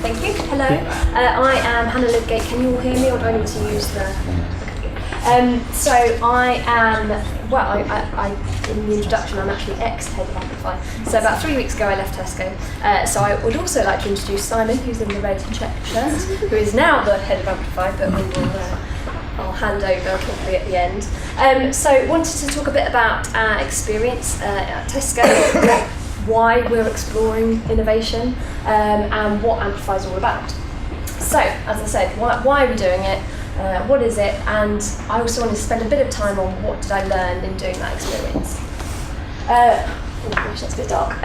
Thank you. Hello. I am Hannah Lidgate. Can you all hear me, or do I need to use the... So I am, in the introduction, I'm actually ex-head of Amplify. So about 3 weeks ago I left Tesco. So I would also like to introduce Simon, who's in the red check shirt, who is now the head of Amplify, but we will, I'll hand over probably at the end. So wanted to talk a bit about our experience at Tesco, why we're exploring innovation, and what Amplify is all about. So, as I said, why are we doing it? What is it? And I also wanted to spend a bit of time on what did I learn in doing that experience. Oh gosh, that's a bit dark.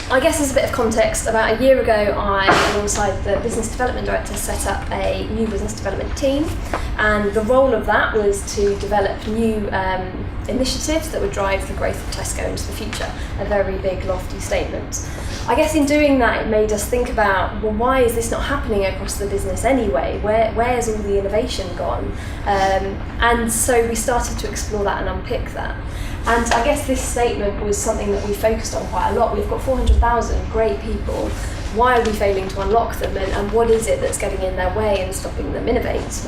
I guess as a bit of context, about a year ago I, alongside the business development director, set up a new business development team, and the role of that was to develop new initiatives that would drive the growth of Tesco into the future. A very big, lofty statement. I guess in doing that it made us think about, well, why is this not happening across the business anyway? Where's all the innovation gone? And so we started to explore that and unpick that. And I guess this statement was something that we focused on quite a lot. We've got 400,000 great people. Why are we failing to unlock them? And what is it that's getting in their way and stopping them innovate?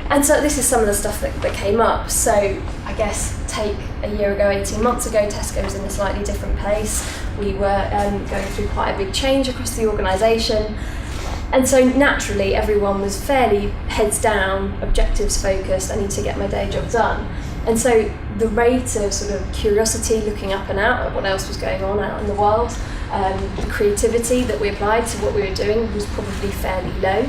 And so this is some of the stuff that came up. So I guess take a year ago, 18 months ago, Tesco was in a slightly different place. We were going through quite a big change across the organisation. And so naturally everyone was fairly heads down, objectives focused, I need to get my day job done. And so the rate of sort of curiosity, looking up and out at what else was going on out in the world, the creativity that we applied to what we were doing was probably fairly low.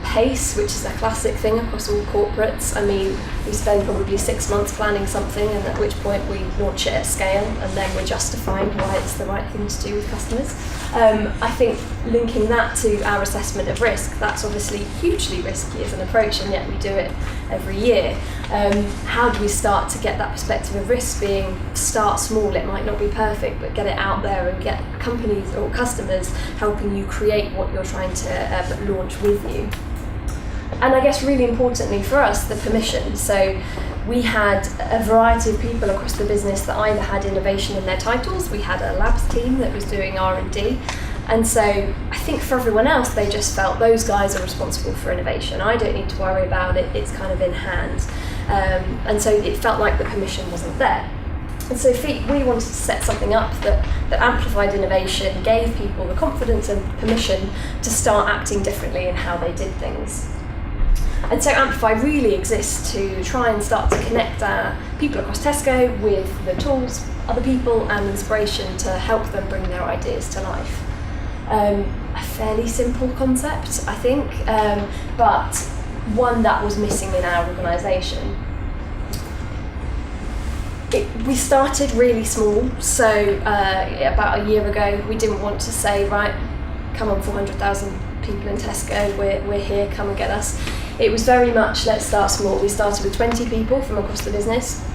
Pace, which is a classic thing across all corporates. I mean, we spend probably 6 months planning something, and at which point we launch it at scale, and then we're justifying why it's the right thing to do with customers. I think linking that to our assessment of risk, that's obviously hugely risky as an approach, and yet we do it every year. How do we start to get that perspective of risk being, start small, it might not be perfect, but get it out there and get companies or customers helping you create what you're trying to launch with you. And I guess really importantly for us, the permission. So we had a variety of people across the business that either had innovation in their titles, we had a labs team that was doing R&D, and so I think for everyone else they just felt those guys are responsible for innovation. I don't need to worry about it, it's kind of in hand. And so it felt like the permission wasn't there. And so we wanted to set something up that amplified innovation, gave people the confidence and permission to start acting differently in how they did things. And so Amplify really exists to try and start to connect people across Tesco with the tools, other people, and inspiration to help them bring their ideas to life. A fairly simple concept, I think, but one that was missing in our organisation. We started really small, so about a year ago we didn't want to say, right, come on 400,000 people in Tesco, we're here, come and get us. It was very much, let's start small. We started with 20 people from across the business.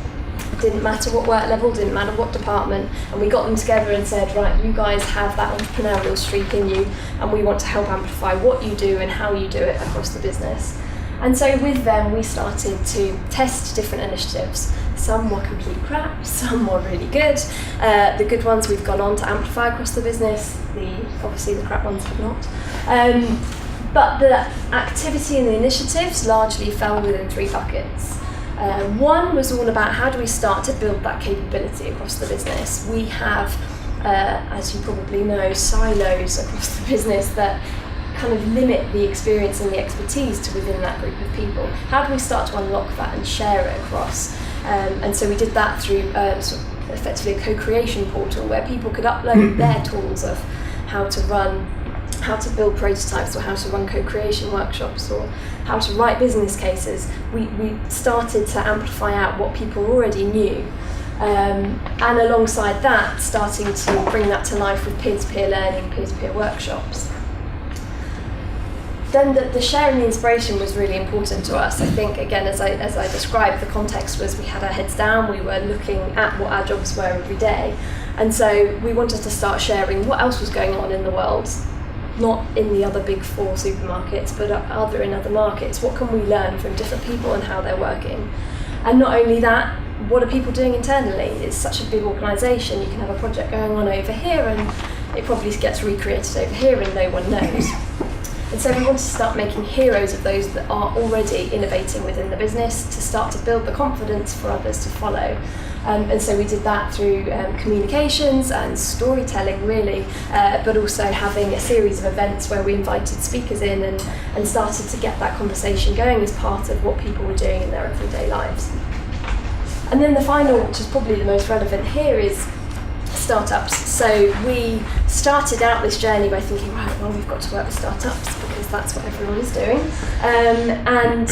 It didn't matter what work level, didn't matter what department, and we got them together and said, right, you guys have that entrepreneurial streak in you, and we want to help amplify what you do and how you do it across the business. And so with them, we started to test different initiatives. Some were complete crap, some were really good. The good ones we've gone on to amplify across the business, obviously the crap ones have not. But the activity and the initiatives largely fell within 3 buckets. One was all about how do we start to build that capability across the business. We have, as you probably know, silos across the business that kind of limit the experience and the expertise to within that group of people. How do we start to unlock that and share it across? And so we did that through sort of effectively a co-creation portal where people could upload their tools of how to build prototypes or how to run co-creation workshops or how to write business cases. We started to amplify out what people already knew. And alongside that, starting to bring that to life with peer-to-peer learning, peer-to-peer workshops. Then the sharing the inspiration was really important to us. I think, again, as I described, the context was we had our heads down, we were looking at what our jobs were every day. And so we wanted to start sharing what else was going on in the world, not in the other big 4 supermarkets, but in other markets. What can we learn from different people and how they're working? And not only that, what are people doing internally? It's such a big organisation. You can have a project going on over here and it probably gets recreated over here and no one knows. And so we want to start making heroes of those that are already innovating within the business, to start to build the confidence for others to follow. And so we did that through communications and storytelling, really, but also having a series of events where we invited speakers in and started to get that conversation going as part of what people were doing in their everyday lives. And then the final, which is probably the most relevant here, is startups. So we started out this journey by thinking, right, well, we've got to work with startups because that's what everyone is doing. And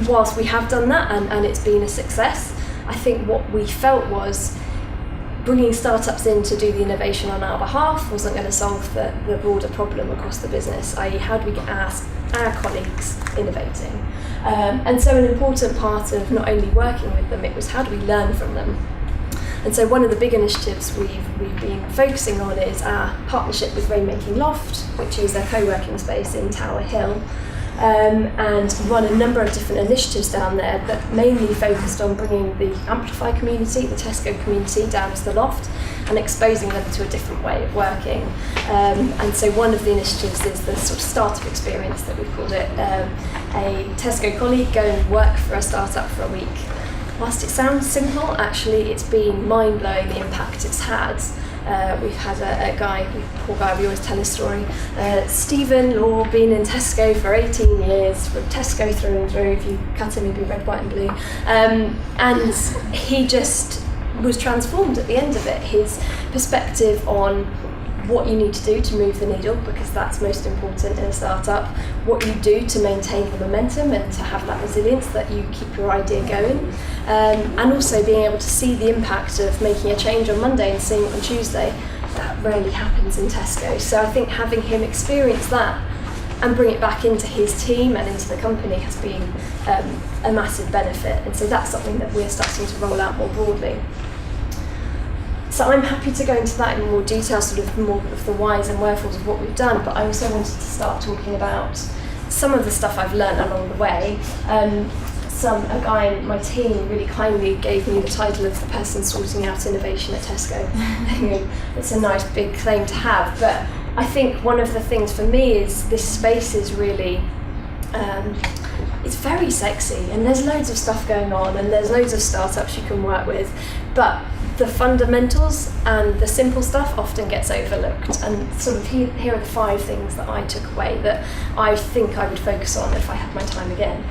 whilst we have done that and it's been a success, I think what we felt was bringing startups in to do the innovation on our behalf wasn't going to solve the broader problem across the business, i.e. how do we get our colleagues innovating? And so an important part of not only working with them, it was how do we learn from them? And so one of the big initiatives we've been focusing on is our partnership with Remixing Loft, which is a co-working space in Tower Hill, and run a number of different initiatives down there that mainly focused on bringing the Amplify community, the Tesco community, down to the Loft and exposing them to a different way of working. And so one of the initiatives is the sort of startup experience that we've called it. A Tesco colleague go and work for a startup for a week. Whilst it sounds simple, actually it's been mind-blowing the impact it's had. We've had a guy, poor guy, we always tell his story, Stephen Law, been in Tesco for 18 years, from Tesco through and through, if you cut him he'd be red, white and blue, and he just was transformed at the end of it. His perspective on what you need to do to move the needle, because that's most important in a startup, what you do to maintain the momentum and to have that resilience that you keep your idea going, and also being able to see the impact of making a change on Monday and seeing it on Tuesday. That rarely happens in Tesco. So I think having him experience that and bring it back into his team and into the company has been a massive benefit, and so that's something that we're starting to roll out more broadly. So I'm happy to go into that in more detail, sort of more of the whys and wherefores of what we've done, but I also wanted to start talking about some of the stuff I've learned along the way. A guy in my team really kindly gave me the title of the person sorting out innovation at Tesco. It's a nice big claim to have, but I think one of the things for me is this space is really, it's very sexy, and there's loads of stuff going on and there's loads of startups you can work with, but the fundamentals and the simple stuff often gets overlooked, and sort of here are the 5 things that I took away that I think I would focus on if I had my time again.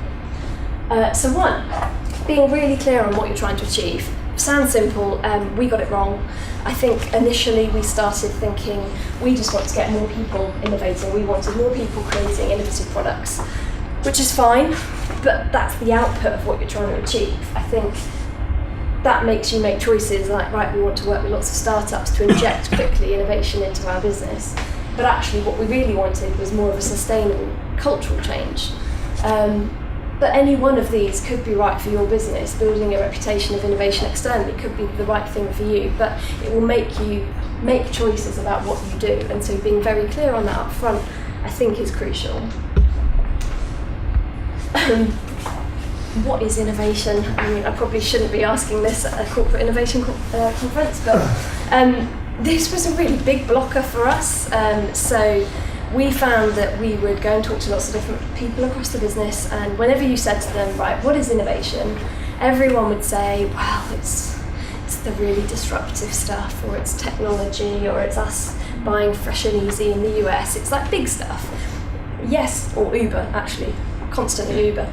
So 1, being really clear on what you're trying to achieve. Sounds simple, we got it wrong. I think initially we started thinking we just want to get more people innovating, we wanted more people creating innovative products, which is fine, but that's the output of what you're trying to achieve. I think that makes you make choices like, right, we want to work with lots of startups to inject quickly innovation into our business. But actually what we really wanted was more of a sustainable cultural change. But any one of these could be right for your business. Building a reputation of innovation externally could be the right thing for you, but it will make you make choices about what you do. And so being very clear on that up front, I think, is crucial. What is innovation? I mean, I probably shouldn't be asking this at a corporate innovation conference, but this was a really big blocker for us. So we found that we would go and talk to lots of different people across the business, and whenever you said to them, right, what is innovation? Everyone would say, well, it's the really disruptive stuff, or it's technology, or it's us buying Fresh and Easy in the US. It's like big stuff. Yes, or Uber, actually, constantly Uber.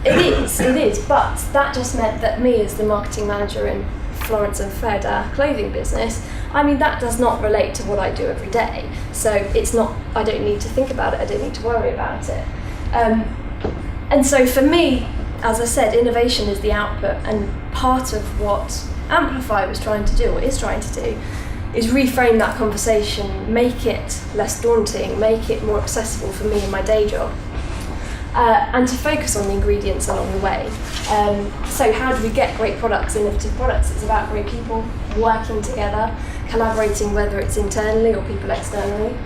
It is, but that just meant that me as the marketing manager in Florence and Fred, our clothing business, I mean, that does not relate to what I do every day. So it's not, I don't need to think about it, I don't need to worry about it. And so for me, as I said, innovation is the output, and part of what Amplify was trying to do, or is trying to do, is reframe that conversation, make it less daunting, make it more accessible for me in my day job. And to focus on the ingredients along the way. So how do we get great products, innovative products? It's about great people working together, collaborating, whether it's internally or people externally,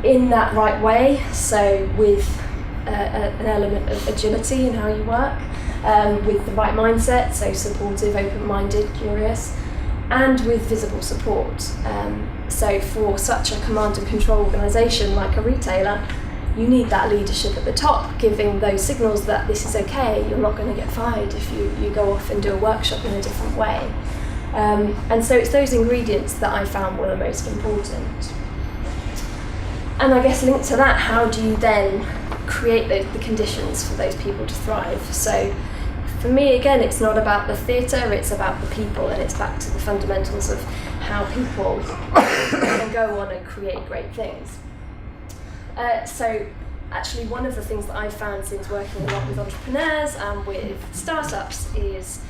in that right way. So with an element of agility in how you work, with the right mindset, so supportive, open-minded, curious, and with visible support. So for such a command and control organisation like a retailer, you need that leadership at the top, giving those signals that this is okay, you're not going to get fired if you go off and do a workshop in a different way. And so it's those ingredients that I found were the most important. And I guess linked to that, how do you then create the conditions for those people to thrive? So for me, again, it's not about the theatre, it's about the people, and it's back to the fundamentals of how people can go on and create great things. So actually one of the things that I've found since working a lot with entrepreneurs and with startups is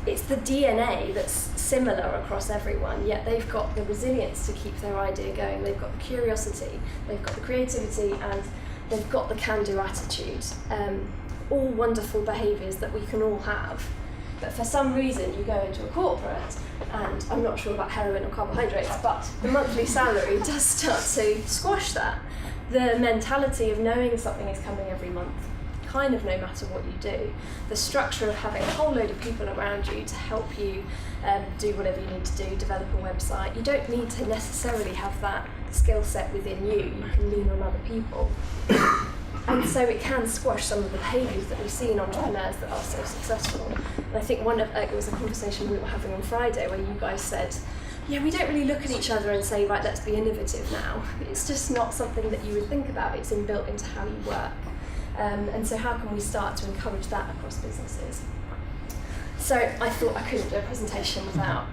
it's the DNA that's similar across everyone, yet they've got the resilience to keep their idea going, they've got the curiosity, they've got the creativity, and they've got the can-do attitude. All wonderful behaviours that we can all have. But for some reason you go into a corporate, and I'm not sure about heroin or carbohydrates, but the monthly salary does start to squash that. The mentality of knowing something is coming every month, kind of no matter what you do. The structure of having a whole load of people around you to help you do whatever you need to do, develop a website. You don't need to necessarily have that skill set within you. You can lean on other people. And so it can squash some of the behaviours that we see in entrepreneurs that are so successful. And I think it was a conversation we were having on Friday where you guys said, yeah, we don't really look at each other and say, right, let's be innovative now. It's just not something that you would think about. It's inbuilt into how you work. And so how can we start to encourage that across businesses? So I thought I couldn't do a presentation without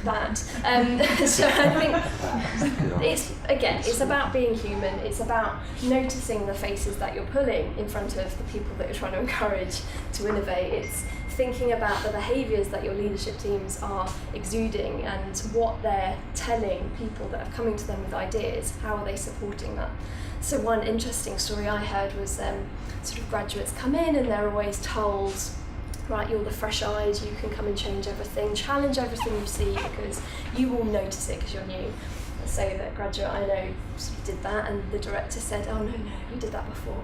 that. So I think it's about being human. It's about noticing the faces that you're pulling in front of the people that you're trying to encourage to innovate. It's thinking about the behaviours that your leadership teams are exuding and what they're telling people that are coming to them with ideas. How are they supporting that? So one interesting story I heard was sort of graduates come in and they're always told, right, you're the fresh eyes, you can come and change everything, challenge everything you see because you will notice it because you're new. So that graduate I know sort of did that, and the director said, oh no, we did that before.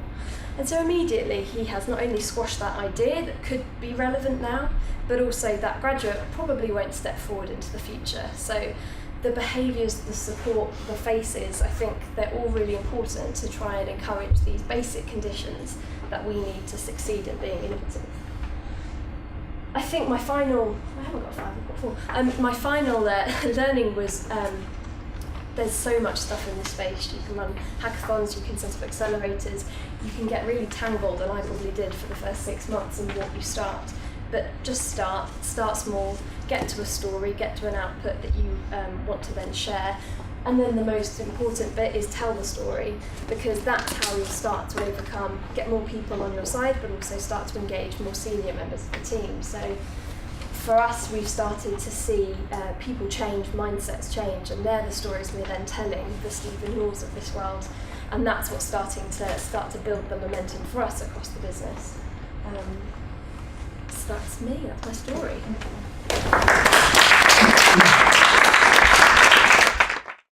And so immediately he has not only squashed that idea that could be relevant now, but also that graduate probably won't step forward into the future. So the behaviours, the support, the faces, I think they're all really important to try and encourage these basic conditions that we need to succeed at being innovative. I think my final, I haven't got 5, I've got 4. My final learning was there's so much stuff in this space. You can run hackathons, you can set up accelerators, you can get really tangled, and I probably did for the first 6 months in what you start. But just start small, get to a story, get to an output that you want to then share. And then the most important bit is tell the story, because that's how you'll start to overcome, get more people on your side, but also start to engage more senior members of the team. So for us, we've started to see people change, mindsets change, and they're the stories we're then telling, the Stephen Laws of this world. And that's what's starting to build the momentum for us across the business. So that's me, that's my story.